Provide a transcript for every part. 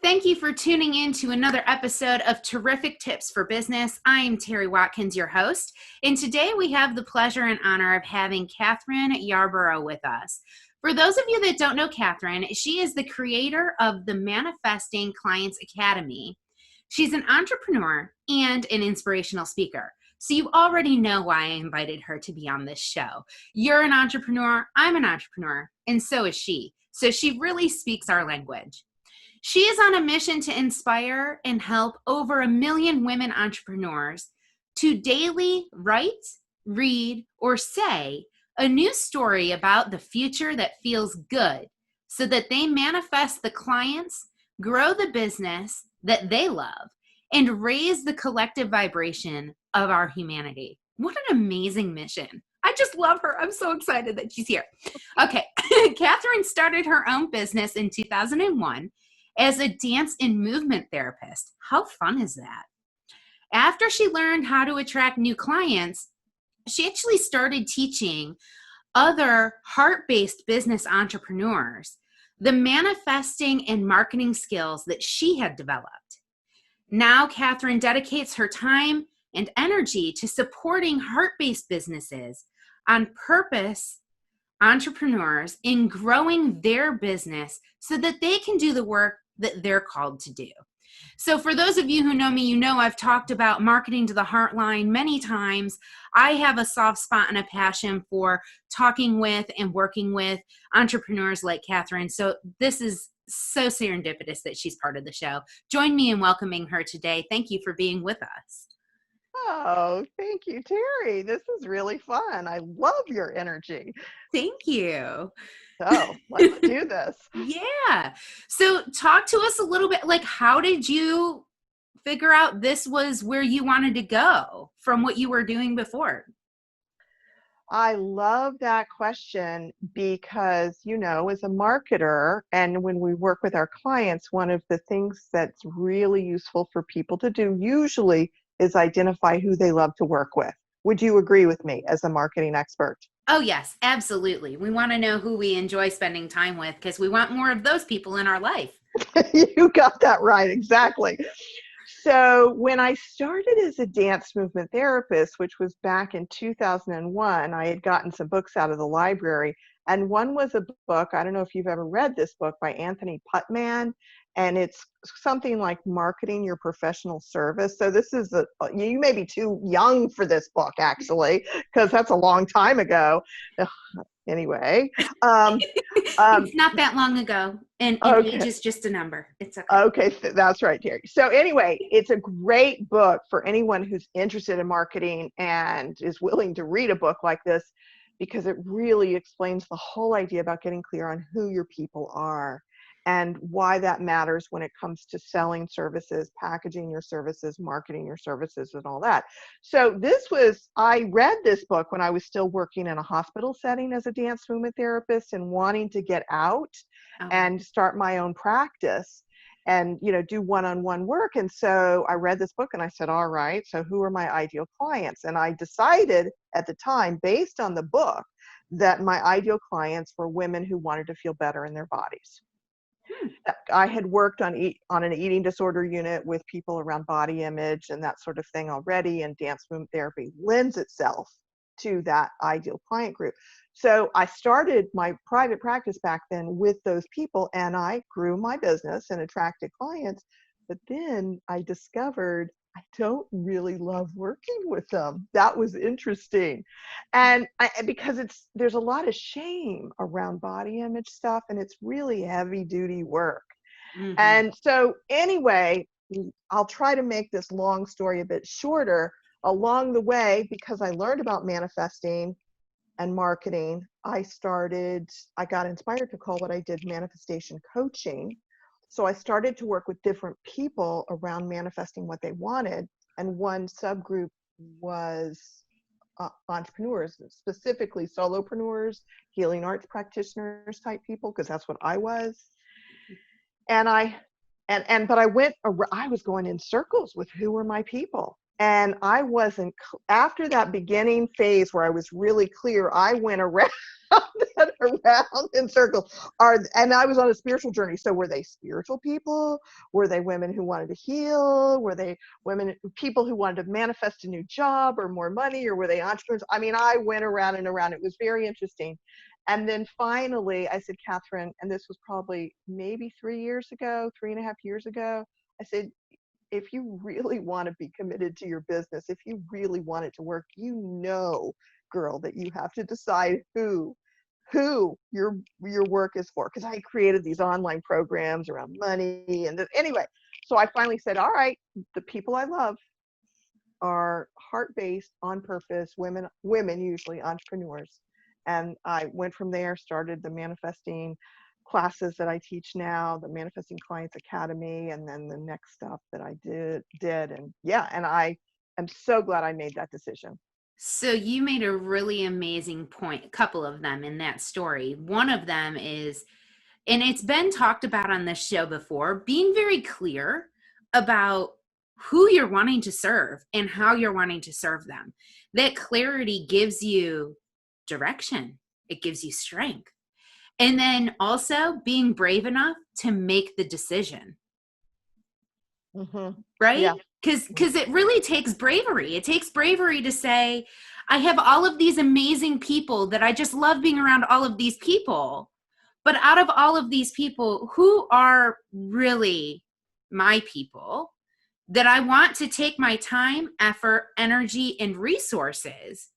Thank you for tuning in to another episode of Terrific Tips for Business. I am Terry Watkins, your host, and today we have the pleasure and honor of having Kathryn Yarborough with us. For those of you that don't know Kathryn, she is the creator of the Manifesting Clients Academy. She's an entrepreneur and an inspirational speaker. So you already know why I invited her to be on this show. You're an entrepreneur, I'm an entrepreneur, and so is she. So she really speaks our language. She is on a mission to inspire and help over 1 million women entrepreneurs to daily write, read, or say a new story about the future that feels good so that they manifest the clients, grow the business that they love, and raise the collective vibration of our humanity. What an amazing mission. I just love her. I'm so excited that she's here. Okay, Kathryn started her own business in 2001 as a dance and movement therapist. How fun is that? After she learned how to attract new clients, she actually started teaching other heart-based business entrepreneurs the manifesting and marketing skills that she had developed. Now, Kathryn dedicates her time and energy to supporting heart-based businesses on purpose entrepreneurs in growing their business so that they can do the work that they're called to do. So for those of you who know me, you know I've talked about marketing to the heartline many times. I have a soft spot and a passion for talking with and working with entrepreneurs like Kathryn. So this is so serendipitous that she's part of the show. Join me in welcoming her today. Thank you for being with us. Oh, thank you, Terry. This is really fun. I love your energy. Thank you. So let's do this. Yeah. So talk to us a little bit, like, how did you figure out this was where you wanted to go from what you were doing before? I love that question because, as a marketer and when we work with our clients, one of the things that's really useful for people to do usually is identify who they love to work with. Would you agree with me as a marketing expert? Oh, yes, absolutely. We want to know who we enjoy spending time with because we want more of those people in our life. You got that right, exactly. So when I started as a dance movement therapist, which was back in 2001, I had gotten some books out of the library. And one was a book, I don't know if you've ever read this book, by Anthony Putman, and it's something like Marketing Your Professional Service. So this is, you may be too young for this book, actually, because that's a long time ago. Anyway. It's not that long ago, and age is just a number. It's okay. Okay, that's right, Terry. So anyway, it's a great book for anyone who's interested in marketing and is willing to read a book like this, because it really explains the whole idea about getting clear on who your people are and why that matters when it comes to selling services, packaging your services, marketing your services, and all that. So I read this book when I was still working in a hospital setting as a dance movement therapist and wanting to get out and start my own practice and, do one-on-one work. And so I read this book and I said, all right, so who are my ideal clients? And I decided at the time, based on the book, that my ideal clients were women who wanted to feel better in their bodies. I had worked on an eating disorder unit with people around body image and that sort of thing already, and dance movement therapy lends itself to that ideal client group. So I started my private practice back then with those people, and I grew my business and attracted clients. But then I discovered I don't really love working with them. That was interesting. And because there's a lot of shame around body image stuff, and it's really heavy duty work. Mm-hmm. And so anyway, I'll try to make this long story a bit shorter. Along the way, because I learned about manifesting and marketing, I got inspired to call what I did manifestation coaching. So I started to work with different people around manifesting what they wanted. And one subgroup was entrepreneurs, specifically solopreneurs, healing arts practitioners type people, because that's what I was. And I was going in circles with who were my people. And I wasn't, after that beginning phase where I was really clear, I went around and around in circles. And I was on a spiritual journey. So were they spiritual people? Were they women who wanted to heal? Were they people who wanted to manifest a new job or more money? Or were they entrepreneurs? I mean, I went around and around. It was very interesting. And then finally I said, Kathryn, and this was probably maybe 3.5 years ago, I said, if you really want to be committed to your business, if you really want it to work, girl, that you have to decide who your work is for. Because I created these online programs around money and anyway. So I finally said, all right, the people I love are heart-based, on purpose, women usually entrepreneurs. And I went from there, started the manifesting classes that I teach now, the Manifesting Clients Academy, and then the next stuff that I did. And yeah, and I am so glad I made that decision. So you made a really amazing point, a couple of them in that story. One of them is, and it's been talked about on this show before, being very clear about who you're wanting to serve and how you're wanting to serve them. That clarity gives you direction. It gives you strength. And then also being brave enough to make the decision. Mm-hmm. Right? Yeah. Because it really takes bravery. It takes bravery to say, I have all of these amazing people that I just love being around all of these people. But out of all of these people, who are really my people that I want to take my time, effort, energy, and resources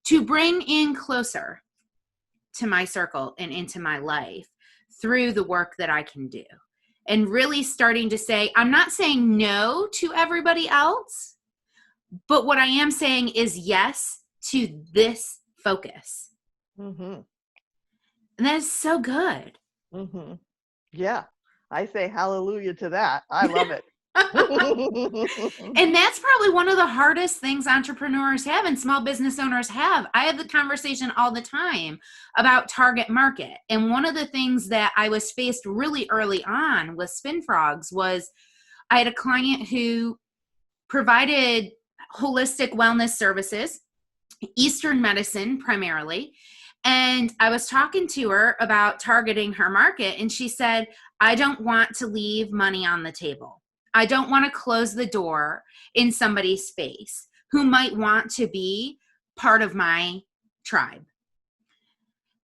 to bring in closer to my circle and into my life through the work that I can do? And really starting to say, I'm not saying no to everybody else, but what I am saying is yes to this focus. Mm-hmm. And that is so good. Mm-hmm. Yeah. I say hallelujah to that. I love it. And that's probably one of the hardest things entrepreneurs have and small business owners have. I have the conversation all the time about target market. And one of the things that I was faced really early on with SpinFrogs was I had a client who provided holistic wellness services, Eastern medicine primarily. And I was talking to her about targeting her market. And she said, I don't want to leave money on the table. I don't want to close the door in somebody's face who might want to be part of my tribe.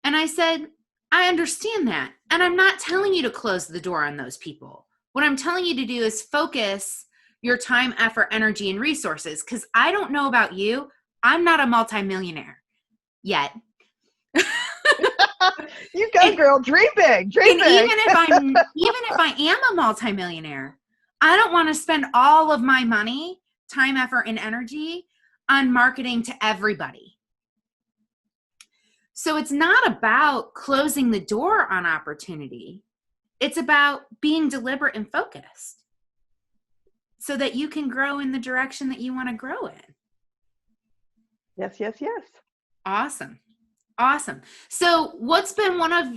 And I said, I understand that. And I'm not telling you to close the door on those people. What I'm telling you to do is focus your time, effort, energy, and resources. Because I don't know about you. I'm not a multimillionaire yet. You go, girl. Dream big. Dream And big. even if I am a multimillionaire, I don't want to spend all of my money, time, effort, and energy on marketing to everybody. So it's not about closing the door on opportunity. It's about being deliberate and focused so that you can grow in the direction that you want to grow in. Yes, yes, yes. Awesome. Awesome. So what's been one of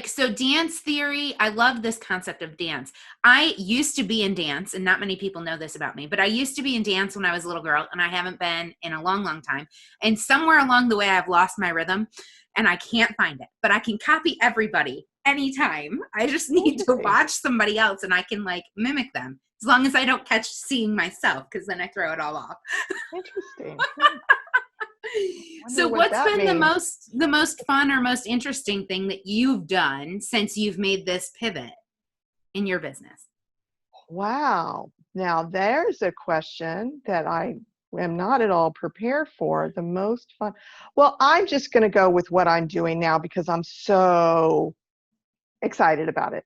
so dance theory, I love this concept of dance. I used to be in dance, and not many people know this about me, but I used to be in dance when I was a little girl, and I haven't been in a long, long time. And somewhere along the way, I've lost my rhythm and I can't find it, but I can copy everybody anytime. I just need to watch somebody else and I can mimic them, as long as I don't catch seeing myself, because then I throw it all off. Interesting. So what's been the most fun or most interesting thing that you've done since you've made this pivot in your business? Wow. Now there's a question that I am not at all prepared for. The most fun. Well, I'm just going to go with what I'm doing now because I'm so excited about it.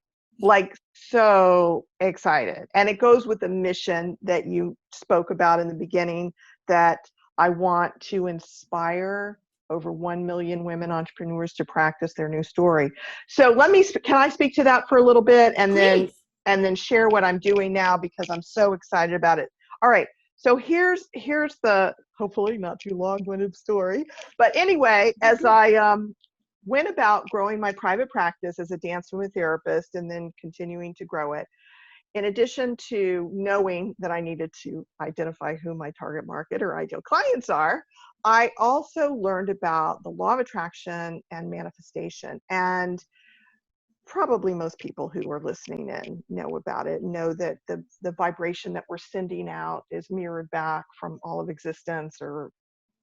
So excited. And it goes with the mission that you spoke about in the beginning, that I want to inspire over 1 million women entrepreneurs to practice their new story. So can I speak to that for a little bit and then share what I'm doing now, because I'm so excited about it. All right. So here's the hopefully not too long-winded story. But anyway, as I went about growing my private practice as a dance movement therapist and then continuing to grow it, in addition to knowing that I needed to identify who my target market or ideal clients are, I also learned about the law of attraction and manifestation. And probably most people who are listening in know about it, know that the vibration that we're sending out is mirrored back from all of existence, or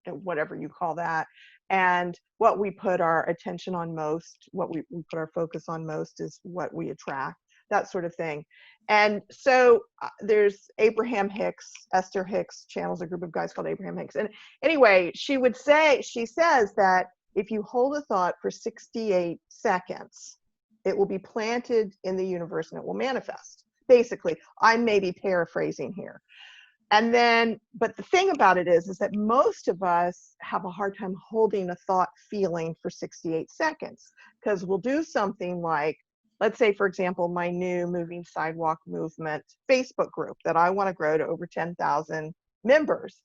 whatever you call that. And what we put our attention on most, what we put our focus on most, is what we attract, that sort of thing. And so there's Abraham Hicks, Esther Hicks channels a group of guys called Abraham Hicks. And anyway, she says that if you hold a thought for 68 seconds, it will be planted in the universe and it will manifest. Basically, I may be paraphrasing here. And then, but the thing about it is that most of us have a hard time holding a thought feeling for 68 seconds, because we'll do something like, let's say, for example, my new Moving Sidewalk Movement Facebook group that I want to grow to over 10,000 members.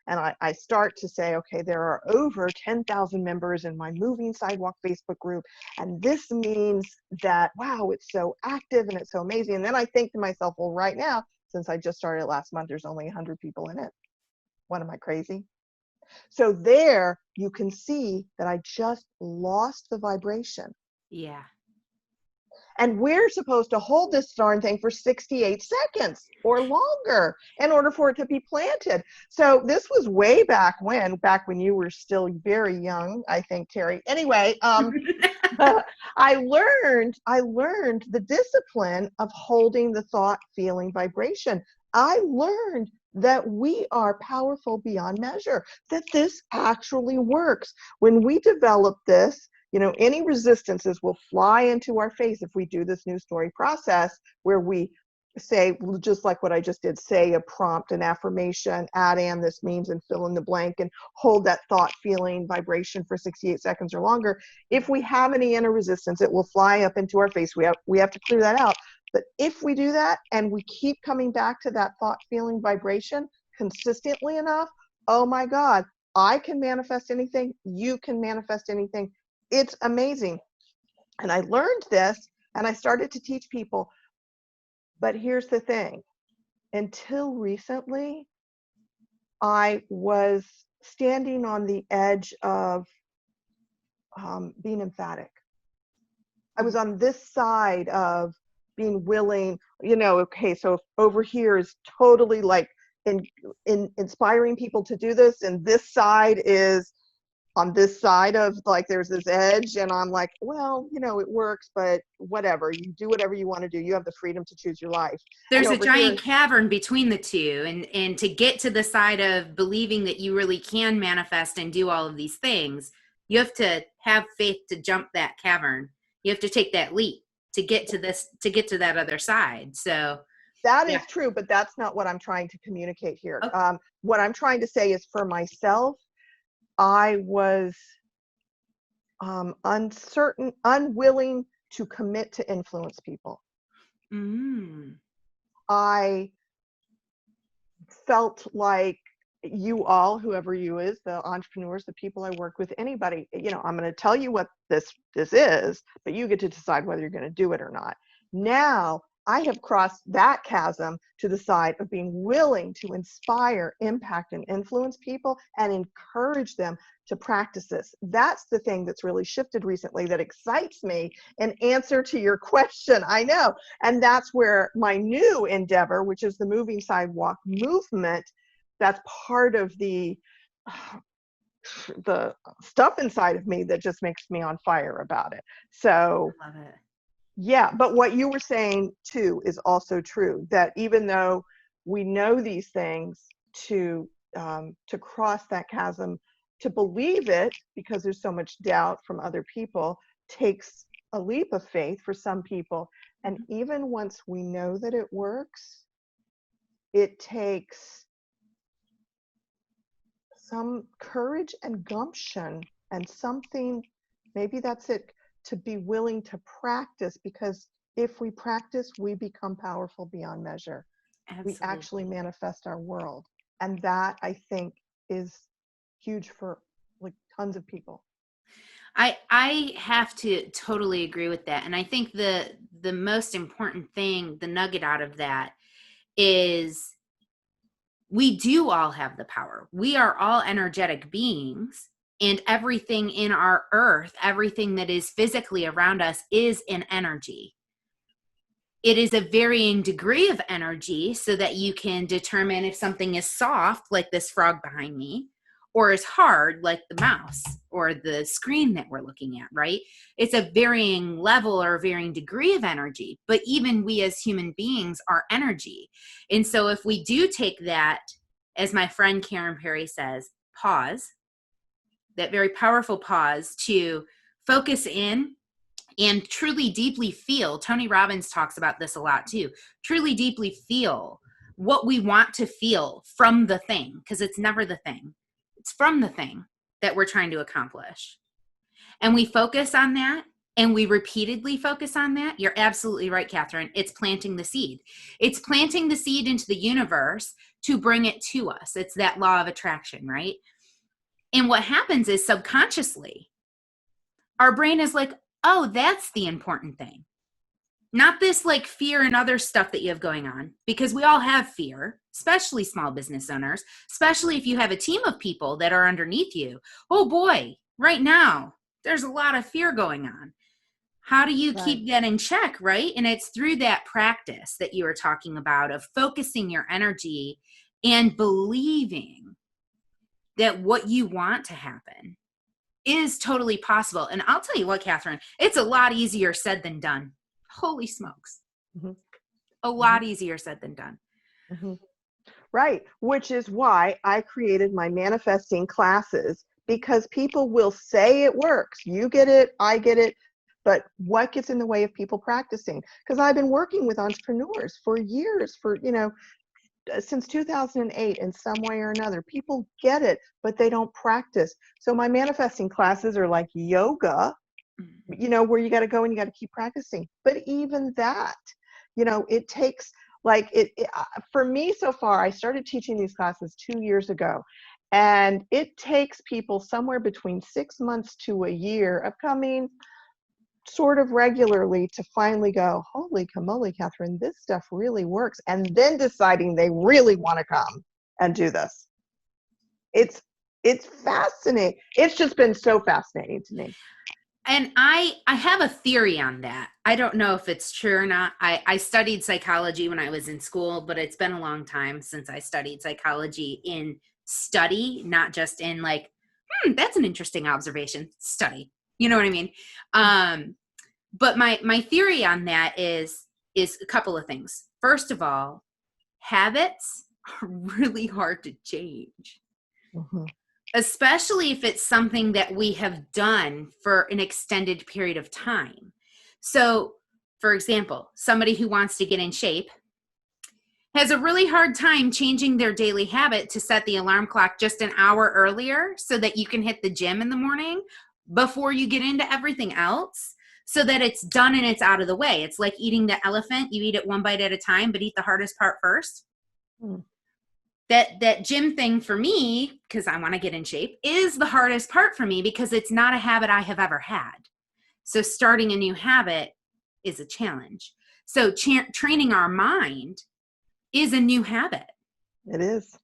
And I start to say, okay, there are over 10,000 members in my Moving Sidewalk Facebook group. And this means that, wow, it's so active and it's so amazing. And then I think to myself, well, right now, since I just started last month, there's only 100 people in it. What, am I crazy? So there you can see that I just lost the vibration. Yeah. And we're supposed to hold this darn thing for 68 seconds or longer in order for it to be planted. So this was way back when you were still very young, I think, Terry. Anyway, I learned the discipline of holding the thought, feeling, vibration. I learned that we are powerful beyond measure, that this actually works. When we develop this, any resistances will fly into our face if we do this new story process, where we say, just like what I just did, say a prompt, an affirmation, add in this means, and fill in the blank, and hold that thought, feeling, vibration for 68 seconds or longer. If we have any inner resistance, it will fly up into our face. We have to clear that out. But if we do that and we keep coming back to that thought, feeling, vibration consistently enough, oh my God, I can manifest anything. You can manifest anything. It's amazing. And I learned this and I started to teach people. But here's the thing. Until recently, I was standing on the edge of being emphatic. I was on this side of being willing, okay, so over here is totally like inspiring people to do this, and this side is on this side of, like, there's this edge, and I'm like, well, it works, but whatever, you do whatever you want to do. You have the freedom to choose your life. There's a giant cavern between the two, and to get to the side of believing that you really can manifest and do all of these things, you have to have faith to jump that cavern. You have to take that leap to get to that other side. So that is true, but that's not what I'm trying to communicate here. Okay. What I'm trying to say is, for myself, I was uncertain, unwilling to commit to influence people. I felt like you all, whoever you is, the entrepreneurs, the people I work with, anybody, I'm going to tell you what this is, but you get to decide whether you're going to do it or not. Now, I have crossed that chasm to the side of being willing to inspire, impact, and influence people and encourage them to practice this. That's the thing that's really shifted recently that excites me in answer to your question. I know. And that's where my new endeavor, which is the Moving Sidewalk Movement, that's part of the stuff inside of me that just makes me on fire about it. So I love it. Yeah, but what you were saying too is also true, that even though we know these things, to cross that chasm, to believe it, because there's so much doubt from other people, takes a leap of faith for some people. And even once we know that it works, it takes some courage and gumption and something, maybe that's it, to be willing to practice, because if we practice, we become powerful beyond measure. Absolutely. We actually manifest our world. And that, I think, is huge for like tons of people. I have to totally agree with that. And I think the most important thing, the nugget out of that is we do all have the power. We are all energetic beings, and everything in our earth, everything that is physically around us is an energy. It is a varying degree of energy so that you can determine if something is soft, like this frog behind me, or is hard, like the mouse or the screen that we're looking at, right? It's a varying level or a varying degree of energy, but even we as human beings are energy. And so if we do take that, as my friend Karen Perry says, pause, that very powerful pause to focus in and truly deeply feel. Tony Robbins talks about this a lot too. Truly deeply feel what we want to feel from the thing, because it's never the thing. It's from the thing that we're trying to accomplish. And we focus on that and we repeatedly focus on that. You're absolutely right, Kathryn. It's planting the seed. It's planting the seed into the universe to bring it to us. It's that law of attraction, right? And what happens is subconsciously, our brain is like, oh, that's the important thing. Not this like fear and other stuff that you have going on, because we all have fear, especially small business owners, especially if you have a team of people that are underneath you. Oh boy, right now, there's a lot of fear going on. How do you Right. keep that in check, right? And it's through that practice that you were talking about of focusing your energy and believing that what you want to happen is totally possible. And I'll tell you what, Kathryn, it's a lot easier said than done. Holy smokes. Mm-hmm. A Mm-hmm. lot easier said than done. Mm-hmm. Right, which is why I created my manifesting classes, because people will say it works. You get it, I get it, but what gets in the way of people practicing? Because I've been working with entrepreneurs for years, since 2008 in some way or another. People get it, but they don't practice. So my manifesting classes are like yoga, where you got to go and you got to keep practicing. But even that, it takes for me so far, I started teaching these classes 2 years ago, and it takes people somewhere between 6 months to a year of coming sort of regularly to finally go, holy camoli, Kathryn, this stuff really works. And then deciding they really want to come and do this. It's fascinating. It's just been so fascinating to me. And I have a theory on that. I don't know if it's true or not. I studied psychology when I was in school, but it's been a long time since I studied psychology in study, not just in like, that's an interesting observation, study. You know what I mean? But my theory on that is a couple of things. First of all, habits are really hard to change. Mm-hmm. Especially if it's something that we have done for an extended period of time. So, for example, somebody who wants to get in shape has a really hard time changing their daily habit to set the alarm clock just an hour earlier so that you can hit the gym in the morning before you get into everything else, so that it's done and it's out of the way. It's like eating the elephant. You eat it one bite at a time, but eat the hardest part first. Mm. That gym thing for me, because I want to get in shape, is the hardest part for me because it's not a habit I have ever had. So starting a new habit is a challenge. So training our mind is a new habit. It is.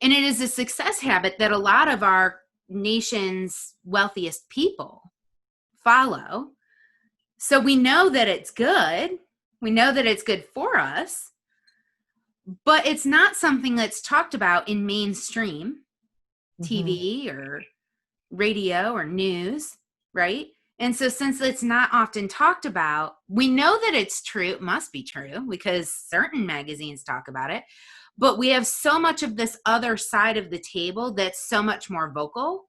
And it is a success habit that a lot of our nation's wealthiest people follow. So we know that it's good. We know that it's good for us. But it's not something that's talked about in mainstream TV or radio or news, right? And so since it's not often talked about, we know that it's true. It must be true because certain magazines talk about it. But we have so much of this other side of the table that's so much more vocal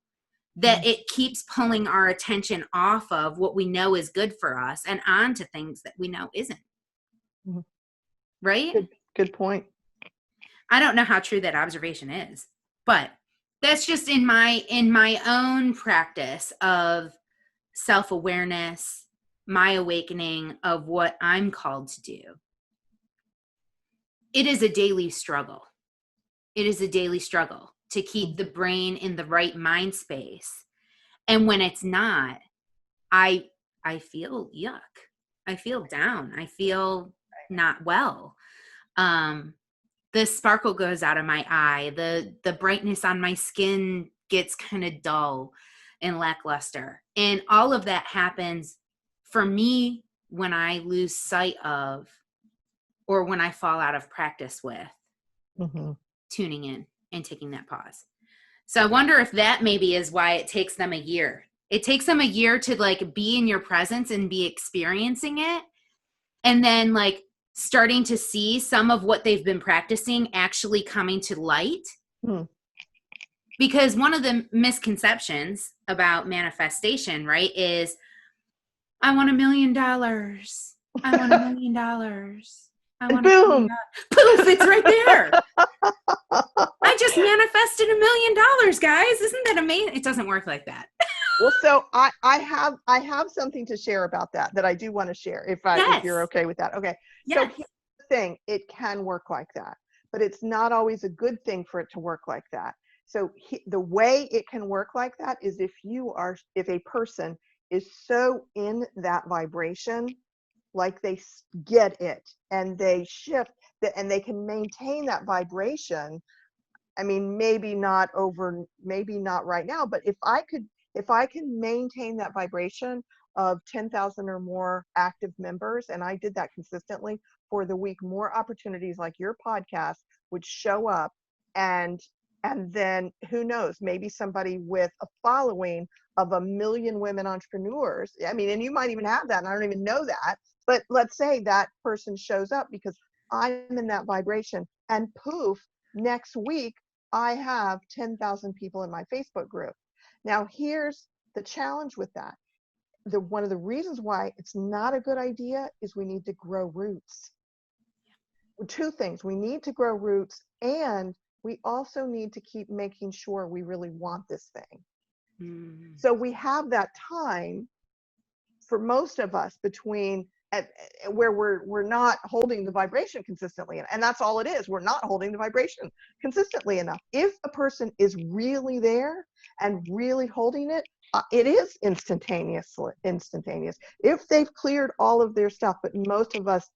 that it keeps pulling our attention off of what we know is good for us and onto things that we know isn't. Mm-hmm. Right? Good point. I don't know how true that observation is, but that's just in my own practice of self-awareness, my awakening of what I'm called to do. It is a daily struggle. It is a daily struggle to keep the brain in the right mind space And when it's not, I feel yuck. I feel down. I feel not well. The sparkle goes out of my eye. The brightness on my skin gets kind of dull and lackluster. And all of that happens for me when I lose sight of, or when I fall out of practice with tuning in and taking that pause. So I wonder if that maybe is why it takes them a year. It takes them a year to like be in your presence and be experiencing it. And then like starting to see some of what they've been practicing actually coming to light. Because one of the misconceptions about manifestation, right, is I want $1 million. I want $1 million. I want boom. Poof, it's right there. I just manifested $1 million, guys. Isn't that amazing? It doesn't work like that. Well, so I have something to share about that I do want to share if you're okay with that. Okay. Yes. So here's the thing, it can work like that, but it's not always a good thing for it to work like that. So the way it can work like that is if a person is so in that vibration, like they get it and they shift and they can maintain that vibration. I mean, maybe not right now, but if I can maintain that vibration of 10,000 or more active members, and I did that consistently for the week, more opportunities like your podcast would show up, and then who knows, maybe somebody with a following of 1 million women entrepreneurs. I mean, and you might even have that, and I don't even know that, but let's say that person shows up because I'm in that vibration, and poof, next week, I have 10,000 people in my Facebook group. Now, here's the challenge with that. One of the reasons why it's not a good idea is we need to grow roots. Two things. We need to grow roots, and we also need to keep making sure we really want this thing. So we have that time for most of us between where we're not holding the vibration consistently, and that's all it is. We're not holding the vibration consistently enough. If a person is really there and really holding it, it is instantaneous. If they've cleared all of their stuff, but most of us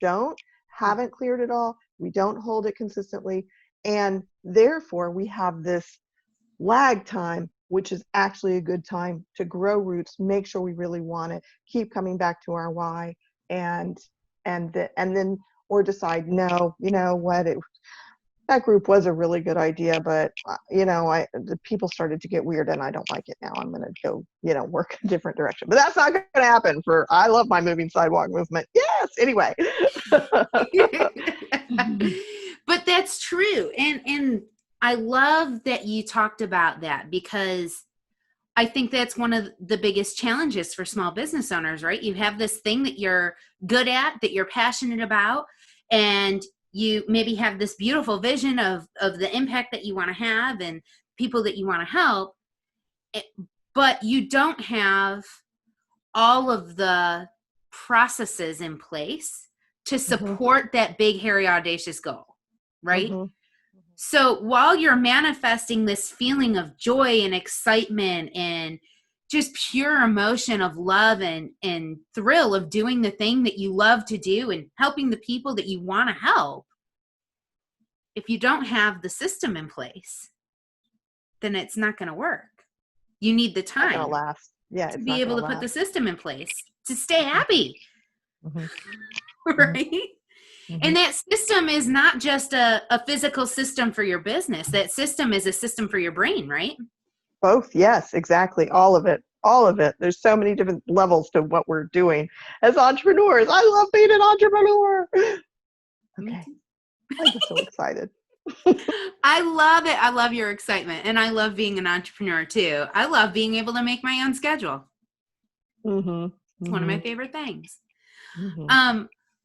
haven't cleared it all. We don't hold it consistently, and therefore we have this lag time, which is actually a good time to grow roots, make sure we really want it, keep coming back to our why, and then or decide, no, you know what, that group was a really good idea, but the people started to get weird and I don't like it now. I'm going to go, work a different direction. But that's not going to happen. I love my moving sidewalk movement. Yes. Anyway. But that's true. And I love that you talked about that, because I think that's one of the biggest challenges for small business owners, right? You have this thing that you're good at, that you're passionate about, and you maybe have this beautiful vision of the impact that you want to have and people that you want to help, but you don't have all of the processes in place to support that big, hairy, audacious goal, right? So while you're manifesting this feeling of joy and excitement and just pure emotion of love and thrill of doing the thing that you love to do and helping the people that you want to help, if you don't have the system in place, then it's not going to work. You need the time to last. Yeah, to be able to put the system in place to stay happy. Right? And that system is not just a physical system for your business. That system is a system for your brain, right? Both. Yes, exactly. All of it. There's so many different levels to what we're doing as entrepreneurs. I love being an entrepreneur. Okay. I'm just so excited. I love it. I love your excitement. And I love being an entrepreneur too. I love being able to make my own schedule. It's one of my favorite things.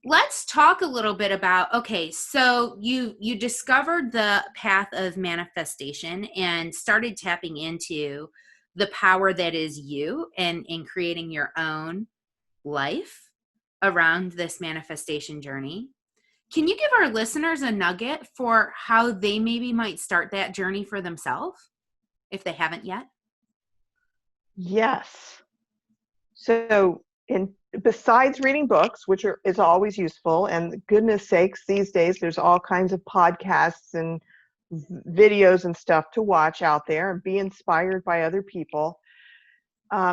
Let's talk a little bit about, okay, so you discovered the path of manifestation and started tapping into the power that is you and in creating your own life around this manifestation journey. Can you give our listeners a nugget for how they maybe might start that journey for themselves if they haven't yet? Yes. So, besides reading books, which is always useful, and goodness sakes, these days there's all kinds of podcasts and videos and stuff to watch out there and be inspired by other people.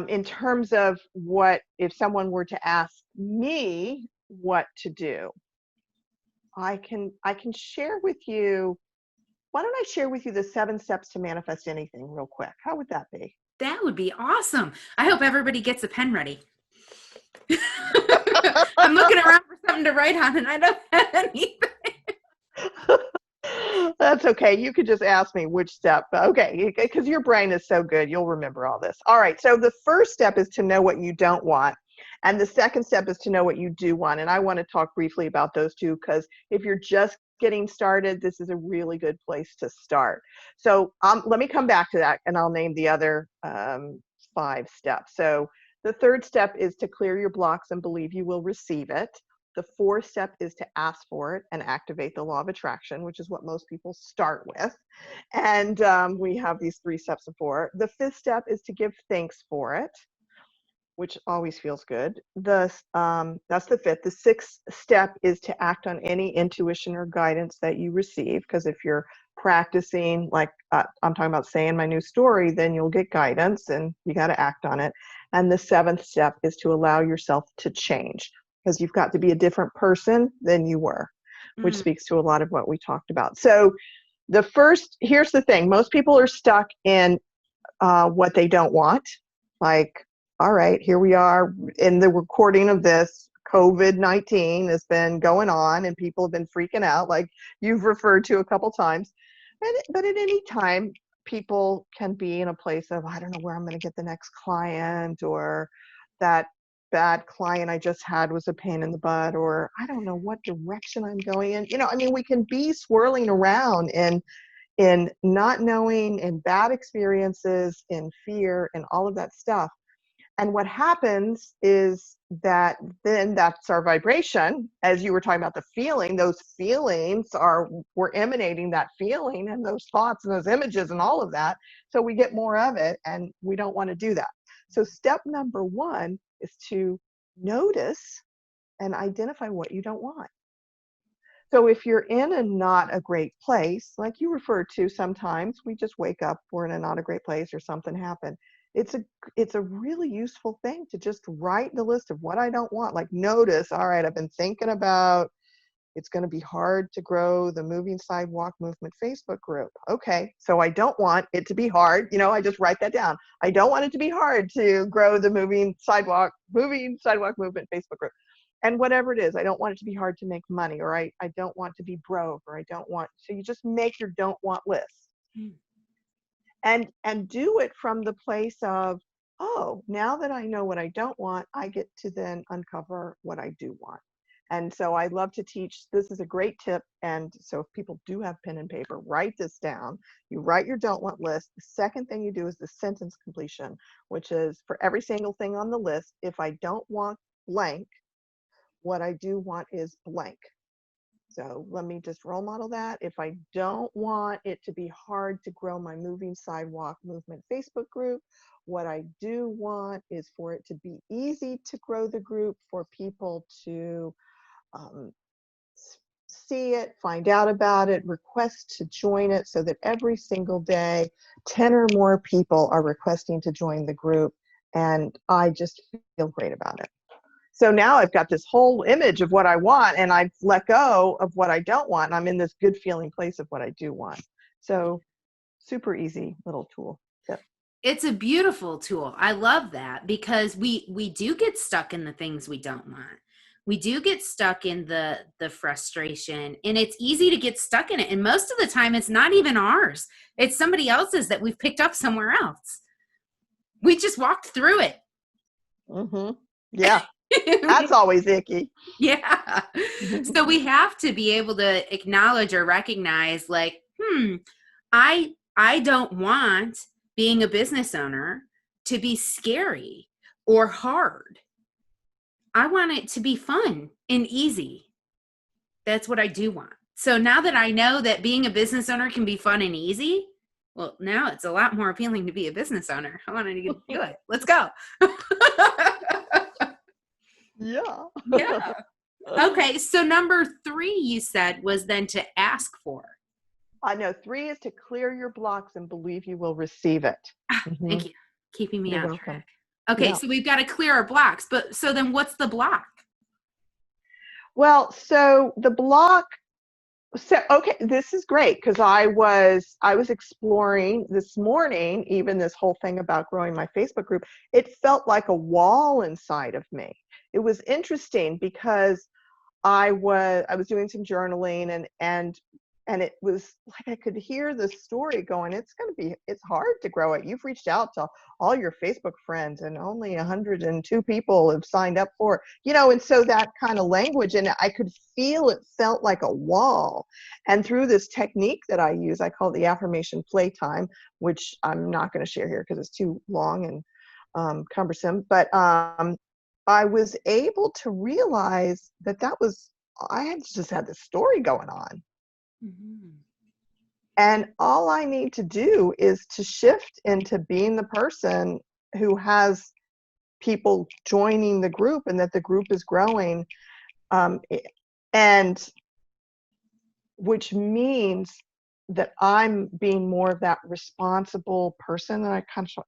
In terms of what, if someone were to ask me what to do, I can share with you. Why don't I share with you the 7 steps to manifest anything real quick? How would that be? That would be awesome. I hope everybody gets a pen ready. I'm looking around for something to write on and I don't have anything. That's okay. You could just ask me which step. Okay, because your brain is so good, you'll remember all this. All right, so the first step is to know what you don't want. And the second step is to know what you do want. And I want to talk briefly about those two, because if you're just getting started, this is a really good place to start. So let me come back to that and I'll name the other 5 steps. So the third step is to clear your blocks and believe you will receive it. The 4th step is to ask for it and activate the law of attraction, which is what most people start with. And we have these 3 steps of 4. The 5th step is to give thanks for it, which always feels good. That's the 5th. The 6th step is to act on any intuition or guidance that you receive, because if you're practicing, like I'm talking about saying my new story, then you'll get guidance and you got to act on it. And the 7th step is to allow yourself to change, because you've got to be a different person than you were, which speaks to a lot of what we talked about. So here's the thing. Most people are stuck in what they don't want. Like, all right, here we are in the recording of this. COVID-19 has been going on and people have been freaking out, like you've referred to a couple times. But at any time, people can be in a place of, I don't know where I'm going to get the next client, or that bad client I just had was a pain in the butt, or I don't know what direction I'm going in. I mean, we can be swirling around in not knowing, in bad experiences, in fear, and all of that stuff. And what happens is that then that's our vibration. As you were talking about the feeling, those feelings we're emanating that feeling and those thoughts and those images and all of that. So we get more of it, and we don't want to do that. So step number 1 is to notice and identify what you don't want. So if you're in a not a great place, like you referred to, sometimes we just wake up, we're in a not a great place or something happened. It's a really useful thing to just write the list of what I don't want. Like, notice, all right, I've been thinking about, it's going to be hard to grow the Moving Sidewalk Movement Facebook group. Okay, so I don't want it to be hard. I just write that down. I don't want it to be hard to grow the Moving Sidewalk Movement Facebook group. And whatever it is, I don't want it to be hard to make money, or I don't want to be broke, or I don't want. So you just make your don't want list. And do it from the place of, oh, now that I know what I don't want, I get to then uncover what I do want. And so I love to teach. This is a great tip. And so if people do have pen and paper, write this down. You write your don't want list. The second thing you do is the sentence completion, which is for every single thing on the list. If I don't want blank, what I do want is blank. So let me just role model that. If I don't want it to be hard to grow my Moving Sidewalk Movement Facebook group, what I do want is for it to be easy to grow the group, for people to see it, find out about it, request to join it, so that every single day 10 or more people are requesting to join the group, and I just feel great about it. So now I've got this whole image of what I want, and I've let go of what I don't want, and I'm in this good feeling place of what I do want. So super easy little tool. Yep. It's a beautiful tool. I love that, because we do get stuck in the things we don't want. We do get stuck in the frustration, and it's easy to get stuck in it. And most of the time it's not even ours. It's somebody else's that we've picked up somewhere else. We just walked through it. Mm-hmm. Yeah. That's always icky. Yeah. So we have to be able to acknowledge or recognize, like, I don't want being a business owner to be scary or hard. I want it to be fun and easy. That's what I do want. So now that I know that being a business owner can be fun and easy, Well, now it's a lot more appealing to be a business owner. I want to do it. Let's go. Yeah. Yeah. Okay. So number 3, you said, was then to ask for. I know 3 is to clear your blocks and believe you will receive it. Thank you. Keeping me You're on welcome. track. Okay. Yeah. So we've got to clear our blocks, but so then what's the block? Well, so the block, okay, this is great because I was exploring this morning, even this whole thing about growing my Facebook group. It felt like a wall inside of me. It was interesting because I was doing some journaling and it was like I could hear the story going, it's hard to grow it. You've reached out to all your Facebook friends and only 102 people have signed up for it, and so that kind of language, and I could feel it felt like a wall. And through this technique that I use, I call it the affirmation playtime, which I'm not going to share here because it's too long and cumbersome, but I was able to realize I had just had this story going on. Mm-hmm. And all I need to do is to shift into being the person who has people joining the group and that the group is growing. And which means that I'm being more of that responsible person that I kind of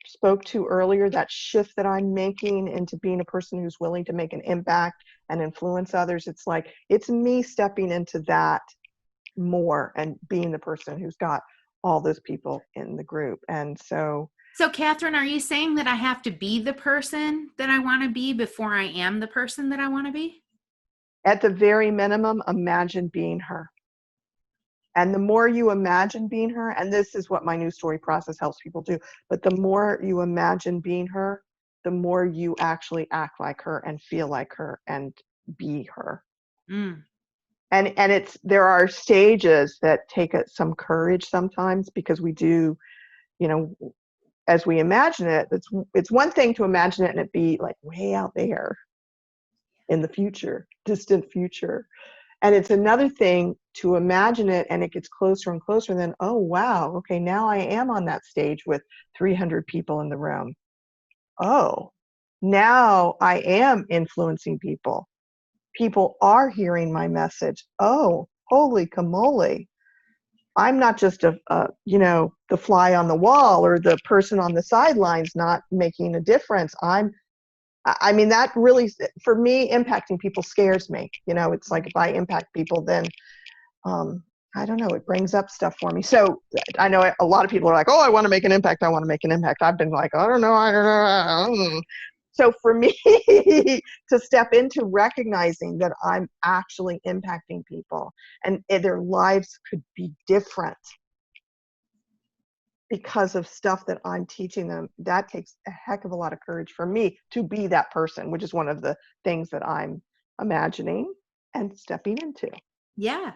spoke to earlier, that shift that I'm making into being a person who's willing to make an impact and influence others. It's like, it's me stepping into that more and being the person who's got all those people in the group. And so Kathryn, are you saying that I have to be the person that I want to be before I am the person that I want to be? at the very minimum, imagine being her. And the more you imagine being her, and this is what my new story process helps people do, but the more you imagine being her, the more you actually act like her and feel like her and be her. Mm. And there are stages that take some courage sometimes, because we do, as we imagine it, it's one thing to imagine it and it be like way out there in the future, distant future. And it's another thing to imagine it and it gets closer and closer, and then, oh, wow, okay, now I am on that stage with 300 people in the room. Oh, now I am influencing people. People are hearing my message. Oh, holy camole. I'm not just the fly on the wall or the person on the sidelines not making a difference. That really, for me, impacting people scares me. It's like, if I impact people, then I don't know, it brings up stuff for me. So I know a lot of people are like, oh, I want to make an impact. I want to make an impact. I've been like, I don't know. So for me to step into recognizing that I'm actually impacting people and their lives could be different because of stuff that I'm teaching them, that takes a heck of a lot of courage for me to be that person, which is one of the things that I'm imagining and stepping into. Yeah.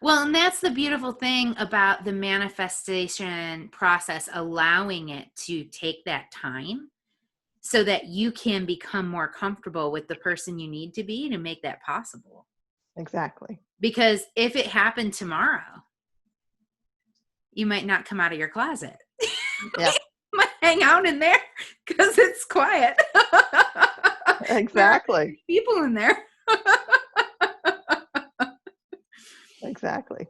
Well, and that's the beautiful thing about the manifestation process, allowing it to take that time so that you can become more comfortable with the person you need to be to make that possible. Exactly. Because if it happened tomorrow, you might not come out of your closet. Yeah. You might hang out in there because it's quiet. Exactly. People in there. Exactly.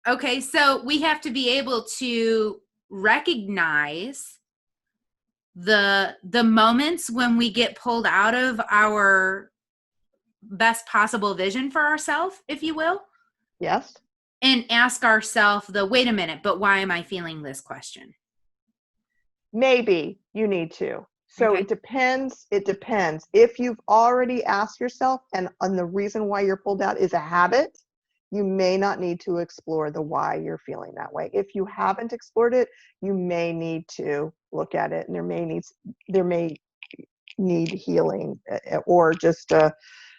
Okay, so we have to be able to recognize the moments when we get pulled out of our best possible vision for ourselves, if you will. Yes. And ask ourselves wait a minute, but why am I feeling this question? Maybe you need to. So Okay. it depends. It depends. If you've already asked yourself and the reason why you're pulled out is a habit, you may not need to explore the why you're feeling that way. If you haven't explored it, you may need to look at it, and there may need healing or just a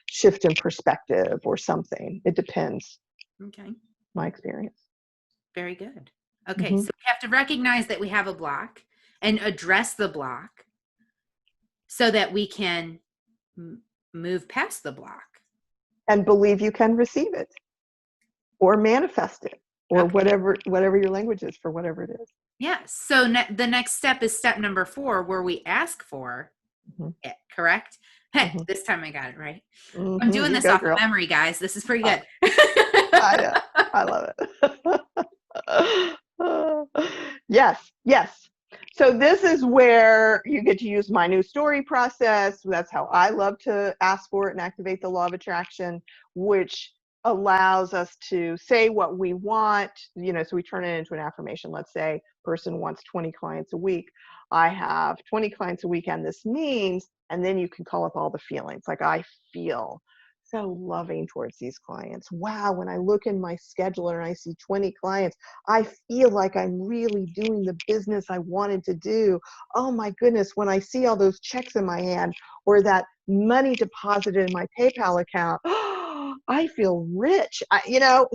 shift in perspective or something. It depends. Okay. My experience. Very good. Okay, so we have to recognize that we have a block and address the block so that we can move past the block. And believe you can receive it or manifest it or Okay. whatever your language is for whatever it is. Yes. So the next step is step number 4, where we ask for Mm-hmm. it, correct? Hey, Mm-hmm. this time I got it right. I'm Mm-hmm. doing You this go, off of girl. memory, guys. This is pretty I, good. I know. I love it. Yes, yes. So this is where you get to use my new story process. That's how I love to ask for it and activate the law of attraction, which allows us to say what we want, so we turn it into an affirmation. Let's say person wants 20 clients a week. I have 20 clients a week, and this means, and then you can call up all the feelings. Like, I feel so loving towards these clients. Wow, when I look in my scheduler and I see 20 clients, I feel like I'm really doing the business I wanted to do. Oh my goodness, when I see all those checks in my hand or that money deposited in my PayPal account, I feel rich.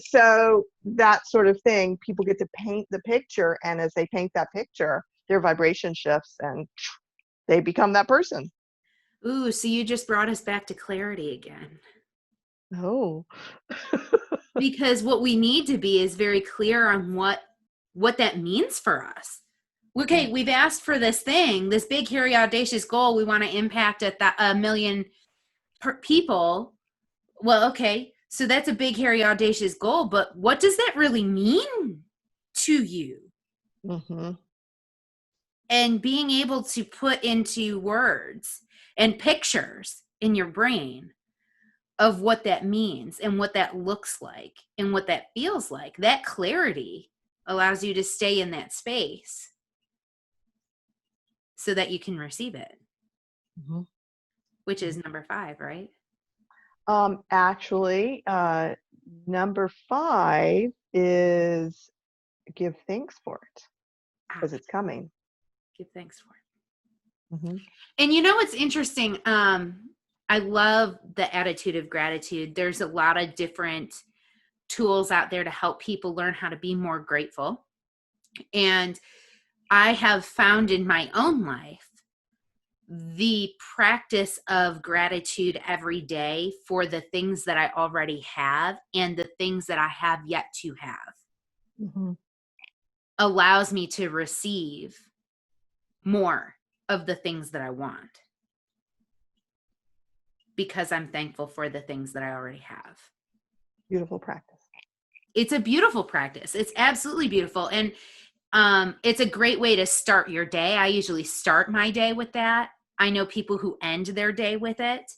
So that sort of thing, people get to paint the picture, and as they paint that picture, their vibration shifts and they become that person. Ooh, so you just brought us back to clarity again. Oh. Because what we need to be is very clear on what that means for us. Okay, we've asked for this thing, this big, hairy, audacious goal. We want to impact a million people. Well, okay, so that's a big, hairy, audacious goal, but what does that really mean to you? Mm-hmm. And being able to put into words and pictures in your brain of what that means and what that looks like and what that feels like, that clarity allows you to stay in that space so that you can receive it, Mm-hmm. which is number 5, right? Actually, number 5 is give thanks for it because it's coming. Give thanks for it. Mm-hmm. And what's interesting? I love the attitude of gratitude. There's a lot of different tools out there to help people learn how to be more grateful. And I have found in my own life the practice of gratitude every day for the things that I already have and the things that I have yet to have Mm-hmm. allows me to receive more of the things that I want because I'm thankful for the things that I already have. Beautiful practice. It's a beautiful practice. It's absolutely beautiful. And it's a great way to start your day. I usually start my day with that. I know people who end their day with it.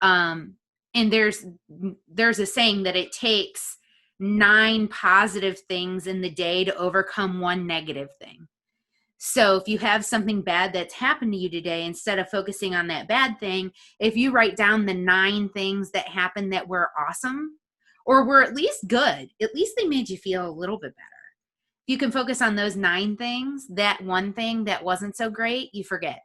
And there's a saying that it takes 9 positive things in the day to overcome 1 negative thing. So if you have something bad that's happened to you today, instead of focusing on that bad thing, if you write down the 9 things that happened that were awesome or were at least good, at least they made you feel a little bit better. You can focus on those 9 things. That one thing that wasn't so great, you forget.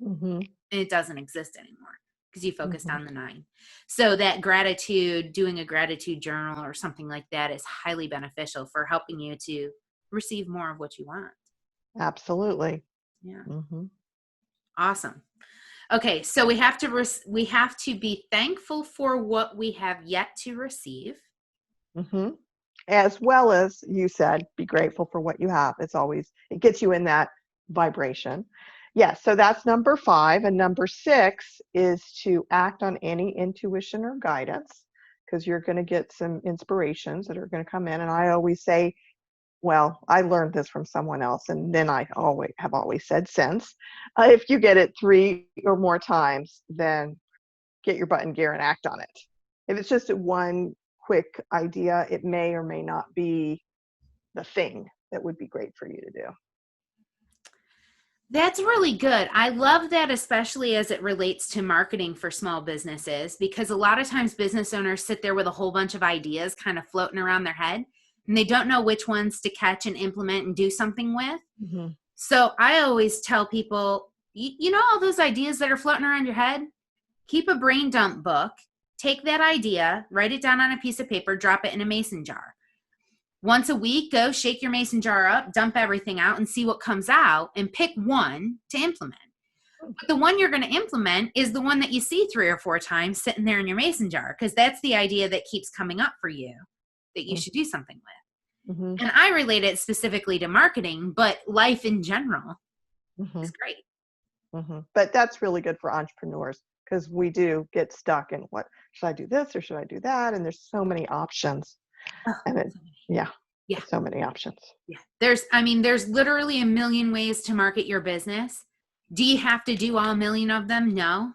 Mm-hmm. And it doesn't exist anymore because you focused Mm-hmm. on the 9. So that gratitude, doing a gratitude journal or something like that is highly beneficial for helping you to receive more of what you want. Absolutely. Yeah. Mm-hmm. Awesome. Okay, so we have to be thankful for what we have yet to receive. Mm-hmm. As well as you said, be grateful for what you have. It gets you in that vibration. Yes, so that's number 5. And number 6 is to act on any intuition or guidance, because you're going to get some inspirations that are going to come in. And I always say, well, I learned this from someone else, and then I have always said since, if you get it 3 or more times, then get your butt in gear and act on it. If it's just one quick idea, it may or may not be the thing that would be great for you to do. That's really good. I love that, especially as it relates to marketing for small businesses, because a lot of times business owners sit there with a whole bunch of ideas kind of floating around their head, and they don't know which ones to catch and implement and do something with. Mm-hmm. So I always tell people, you know, all those ideas that are floating around your head, keep a brain dump book, take that idea, write it down on a piece of paper, drop it in a mason jar. Once a week, go shake your mason jar up, dump everything out and see what comes out and pick one to implement. But the one you're going to implement is the one that you see 3 or 4 times sitting there in your mason jar, because that's the idea that keeps coming up for you that you should do something with. Mm-hmm. And I relate it specifically to marketing, but life in general Mm-hmm. is great. Mm-hmm. But that's really good for entrepreneurs because we do get stuck in what should I do this or should I do that? And there's so many options. Oh, And it, yeah, yeah. so many options. Yeah. There's literally a million ways to market your business. Do you have to do all million of them? No.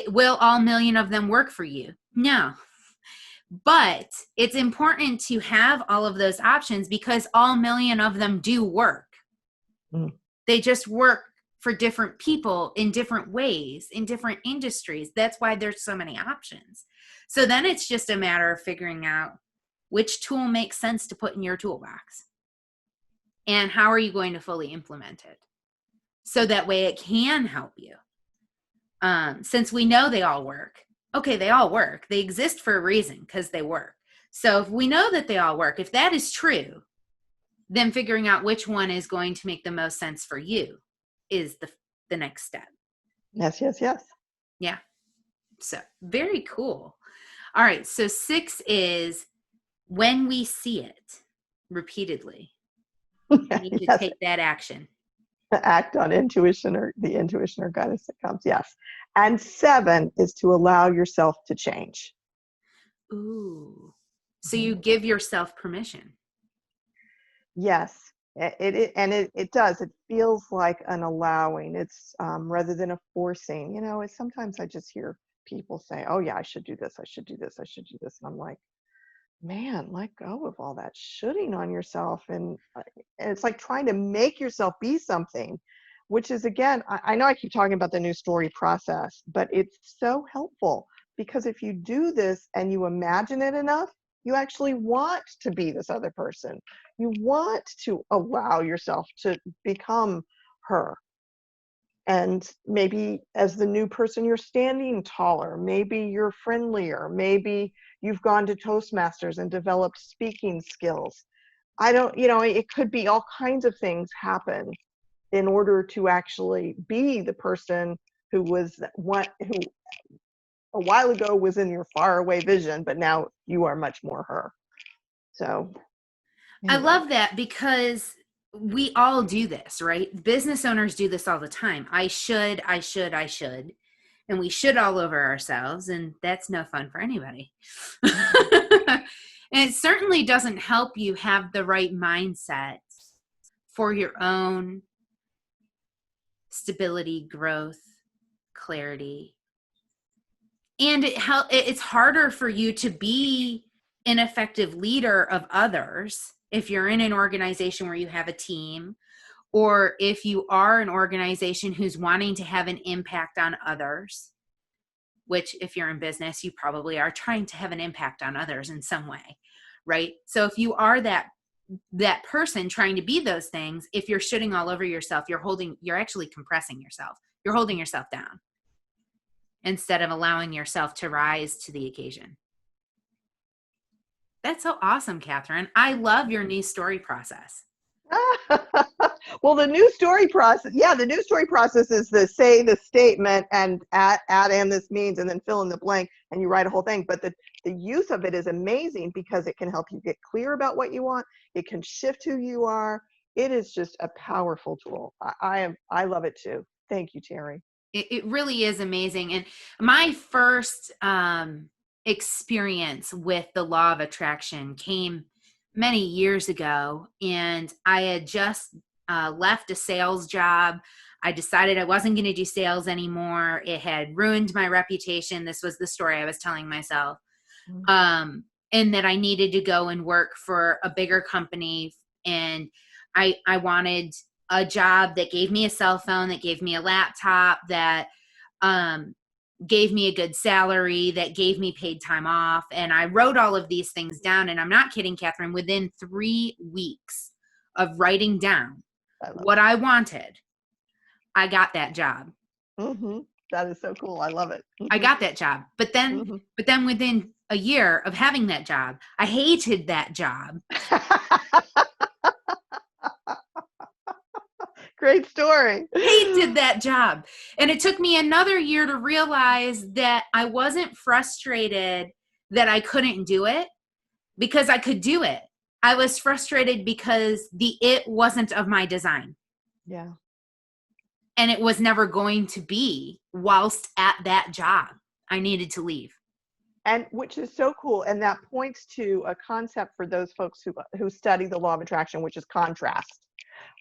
Will all million of them work for you? No. But it's important to have all of those options because all million of them do work. Mm. They just work for different people in different ways, in different industries. That's why there's so many options. So then it's just a matter of figuring out which tool makes sense to put in your toolbox and how are you going to fully implement it so that way it can help you. Since we know they all work, okay, they all work. They exist for a reason because they work. So if we know that they all work, if that is true, then figuring out which one is going to make the most sense for you is the next step. Yes, yes, yes. Yeah. So very cool. All right. So 6 is when we see it repeatedly, we need to Yes. take that action. Act on intuition or the intuition or guidance that comes. Yes. And 7 is to allow yourself to change. Ooh. So you give yourself permission. Yes. It does. It feels like an allowing. It's rather than a forcing. You know, it's sometimes I just hear people say, "Oh yeah, I should do this. I should do this. I should do this," and I'm like, "Man, let go of all that shooting on yourself." And it's like trying to make yourself be something, which is again, I know I keep talking about the new story process, but it's so helpful because if you do this and you imagine it enough, you actually want to be this other person. You want to allow yourself to become her. And maybe as the new person, you're standing taller. Maybe you're friendlier. Maybe you've gone to Toastmasters and developed speaking skills. I don't, you know, it could be all kinds of things happen in order to actually be the person who a while ago was in your faraway vision, but now you are much more her. So I anyway. love that because we all do this, right? Business owners do this all the time. I should. And we should all over ourselves. And that's no fun for anybody. And it certainly doesn't help you have the right mindset for your own stability, growth, clarity. And it's harder for you to be an effective leader of others if you're in an organization where you have a team, or if you are an organization who's wanting to have an impact on others, which if you're in business, you probably are trying to have an impact on others in some way, right? So if you are that person trying to be those things, if you're shooting all over yourself, you're actually compressing yourself. You're holding yourself down instead of allowing yourself to rise to the occasion. That's so awesome, Kathryn. I love your new story process. Well, the new story process, the new story process is the statement and add and this means and then fill in the blank and you write a whole thing. But the use of it is amazing because it can help you get clear about what you want. It can shift who you are. It is just a powerful tool. I love it too. Thank you, Terry. It really is amazing. And my first experience with the law of attraction came many years ago. And I had just left a sales job. I decided I wasn't going to do sales anymore. It had ruined my reputation. This was the story I was telling myself. And that I needed to go and work for a bigger company. And I wanted a job that gave me a cell phone, that gave me a laptop, that gave me a good salary, that gave me paid time off. And I wrote all of these things down. And I'm not kidding, Kathryn, within 3 weeks of writing down what I wanted, I got that job. Mm-hmm. That is so cool. I love it. Mm-hmm. I got that job. But then within a year of having that job, I hated that job. Great story. Hated that job. And it took me another year to realize that I wasn't frustrated that I couldn't do it because I could do it. I was frustrated because it wasn't of my design. Yeah. And it was never going to be whilst at that job. I needed to leave. And which is so cool. And that points to a concept for those folks who study the law of attraction, which is contrast.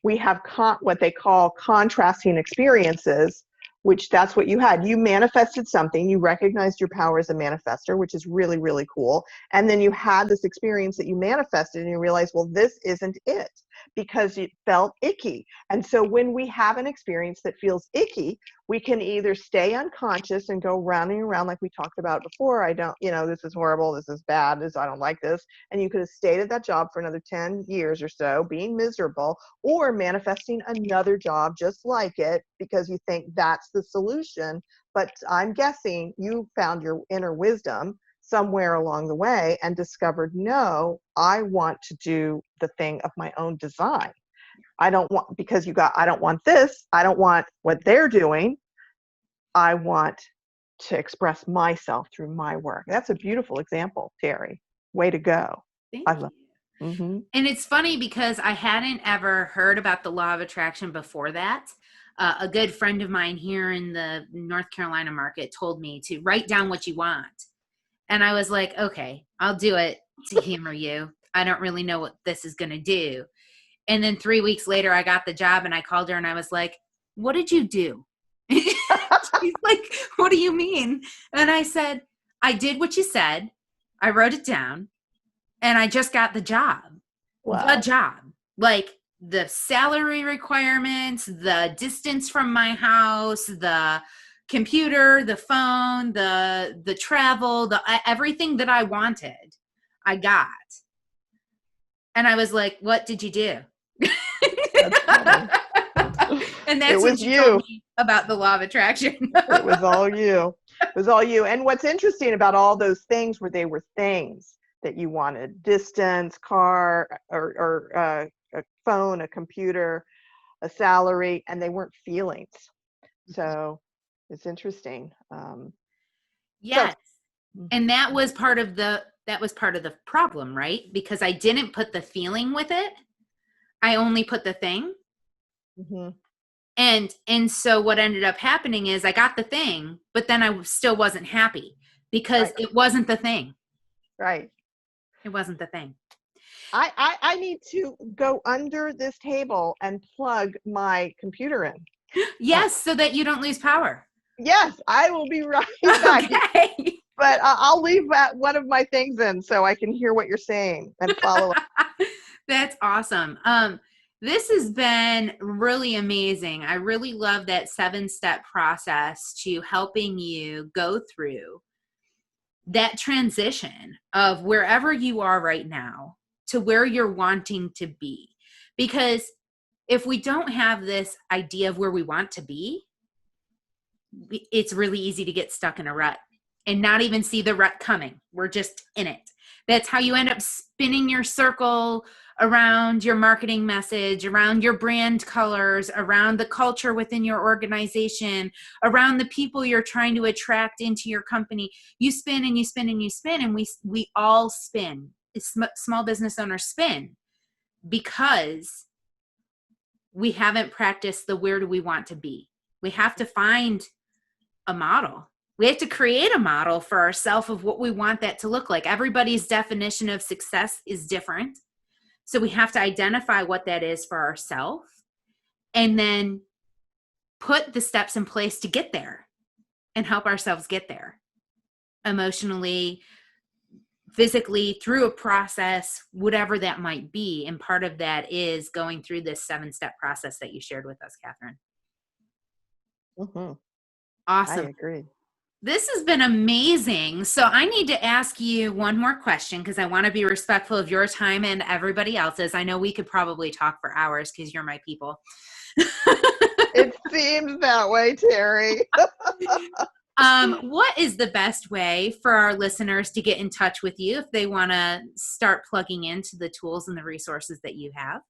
We have what they call contrasting experiences, which that's what you had. You manifested something, you recognized your power as a manifester, which is really, really cool. And then you had this experience that you manifested and you realized, well, this isn't it, because it felt icky. And so when we have an experience that feels icky, we can either stay unconscious and go round and around like we talked about before. I don't, this is horrible, this is bad, I don't like this. And you could have stayed at that job for another 10 years or so, being miserable, or manifesting another job just like it because you think that's the solution. But I'm guessing you found your inner wisdom somewhere along the way and discovered, no, I want to do the thing of my own design. I don't want, I don't want this. I don't want what they're doing. I want to express myself through my work. That's a beautiful example, Terry. Way to go. Thank you. Mm-hmm. And it's funny because I hadn't ever heard about the law of attraction before that. A good friend of mine here in the North Carolina market told me to write down what you want. And I was like, okay, I'll do it to humor you. I don't really know what this is going to do. And then 3 weeks later, I got the job and I called her and I was like, what did you do? She's like, what do you mean? And I said, I did what you said. I wrote it down and I just got the job. Wow. The job. Like the salary requirements, the distance from my house, the computer, the phone, the travel, everything that I wanted, I got. And I was like, what did you do? That's funny. And that's what you told me about the law of attraction. It was all you. It was all you. And what's interesting about all those things were they were things that you wanted: distance, car, or a phone, a computer, a salary, and they weren't feelings. So it's interesting. Yes. And that was part of the problem, right? Because I didn't put the feeling with it. I only put the thing. Mm-hmm. And so what ended up happening is I got the thing, but then I still wasn't happy because it wasn't the thing. Right. It wasn't the thing. I need to go under this table and plug my computer in. Yes, so that you don't lose power. Yes, I will be right back. Okay. But I'll leave one of my things in so I can hear what you're saying and follow up. That's awesome. This has been really amazing. I really love that 7-step process to helping you go through that transition of wherever you are right now to where you're wanting to be. Because if we don't have this idea of where we want to be, it's really easy to get stuck in a rut and not even see the rut coming. We're just in it. That's how you end up spinning your circle around your marketing message, around your brand colors, around the culture within your organization, around the people you're trying to attract into your company. You spin and you spin and you spin, and we all spin. Small business owners spin because we haven't practiced the where do we want to be. We have to find a model. We have to create a model for ourselves of what we want that to look like. Everybody's definition of success is different. So we have to identify what that is for ourselves and then put the steps in place to get there and help ourselves get there emotionally, physically, through a process, whatever that might be. And part of that is going through this 7-step process that you shared with us, Kathryn. Mm-hmm. Awesome. I agree. This has been amazing. So I need to ask you one more question because I want to be respectful of your time and everybody else's. I know we could probably talk for hours because you're my people. It seems that way, Terry. What is the best way for our listeners to get in touch with you if they want to start plugging into the tools and the resources that you have?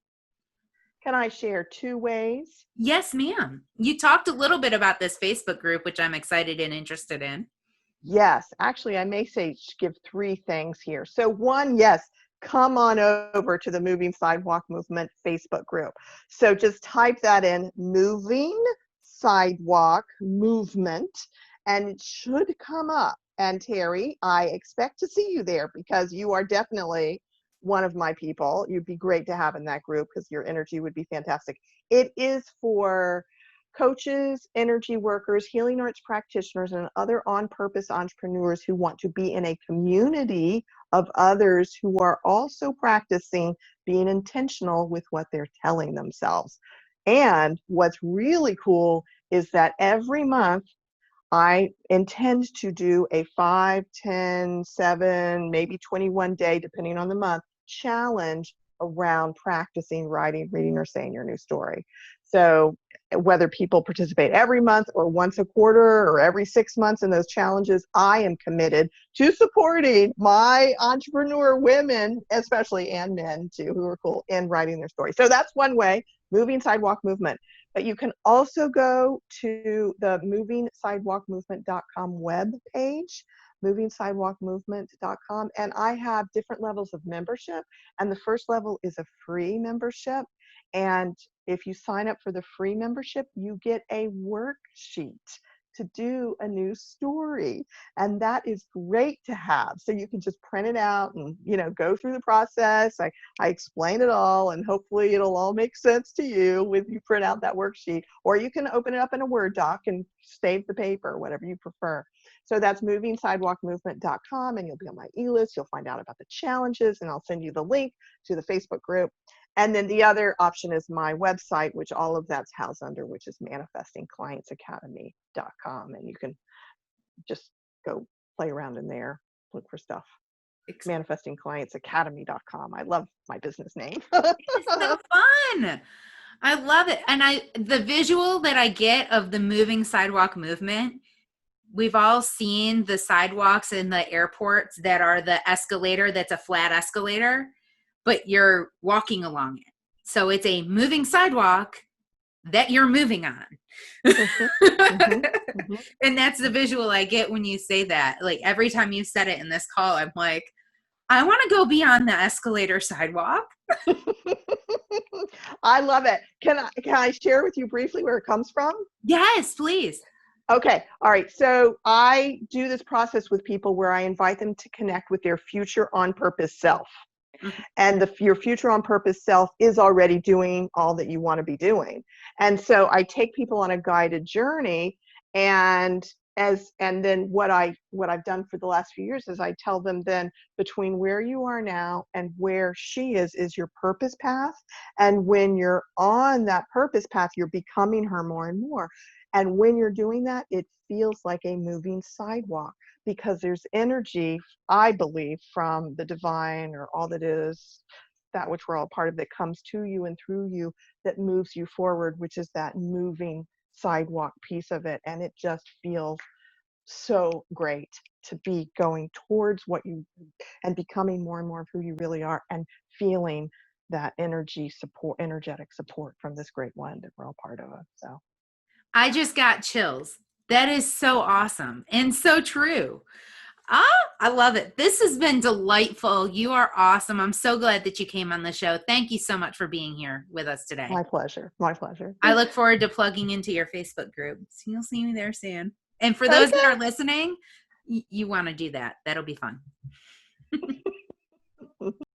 Can I share 2 ways? Yes, ma'am. You talked a little bit about this Facebook group, which I'm excited and interested in. Yes. Actually, I may say give 3 things here. So 1, yes, come on over to the Moving Sidewalk Movement Facebook group. So just type that in, Moving Sidewalk Movement, and it should come up. And Terry, I expect to see you there because you are definitely one of my people. You'd be great to have in that group because your energy would be fantastic. It is for coaches, energy workers, healing arts practitioners, and other on-purpose entrepreneurs who want to be in a community of others who are also practicing being intentional with what they're telling themselves. And what's really cool is that every month I intend to do a 5, 10, 7, maybe 21 day, depending on the month, challenge around practicing writing, reading, or saying your new story. So whether people participate every month or once a quarter or every 6 months in those challenges, I am committed to supporting my entrepreneur women, especially, and men too, who are cool, in writing their story. So that's one way, Moving Sidewalk Movement. But you can also go to the movingsidewalkmovement.com web page, movingsidewalkmovement.com, and I have different levels of membership. And the first level is a free membership. And if you sign up for the free membership, you get a worksheet to do a new story. And that is great to have. So you can just print it out and, go through the process. I explain it all, and hopefully it'll all make sense to you when you print out that worksheet. Or you can open it up in a Word doc and save the paper, whatever you prefer. So that's movingsidewalkmovement.com, and you'll be on my e-list. You'll find out about the challenges, and I'll send you the link to the Facebook group. And then the other option is my website, which all of that's housed under, which is manifestingclientsacademy.com. And you can just go play around in there, look for stuff. Manifestingclientsacademy.com. I love my business name. It's so fun. I love it. And the visual that I get of the moving sidewalk movement, we've all seen the sidewalks in the airports that are the escalator, that's a flat escalator, but you're walking along it. So it's a moving sidewalk that you're moving on. And that's the visual I get when you say that. Like every time you said it in this call, I'm like, I want to go beyond the escalator sidewalk. I love it. Can I share with you briefly where it comes from? Yes, please. Okay. All right. So I do this process with people where I invite them to connect with their future on purpose self. Mm-hmm. And your future on purpose self is already doing all that you want to be doing. And so I take people on a guided journey, and then what I've done for the last few years is I tell them then between where you are now and where she is your purpose path. And when you're on that purpose path, you're becoming her more and more. And when you're doing that, it feels like a moving sidewalk, because there's energy, I believe, from the divine or all that is, that which we're all part of, that comes to you and through you, that moves you forward, which is that moving sidewalk piece of it. And it just feels so great to be going towards what you, and becoming more and more of who you really are, and feeling that energetic support from this great one that we're all part of. So I just got chills. That is so awesome and so true. I love it. This has been delightful. You are awesome. I'm so glad that you came on the show. Thank you so much for being here with us today. My pleasure. My pleasure. I look forward to plugging into your Facebook group. So you'll see me there soon. And for those that are listening, you want to do that. That'll be fun.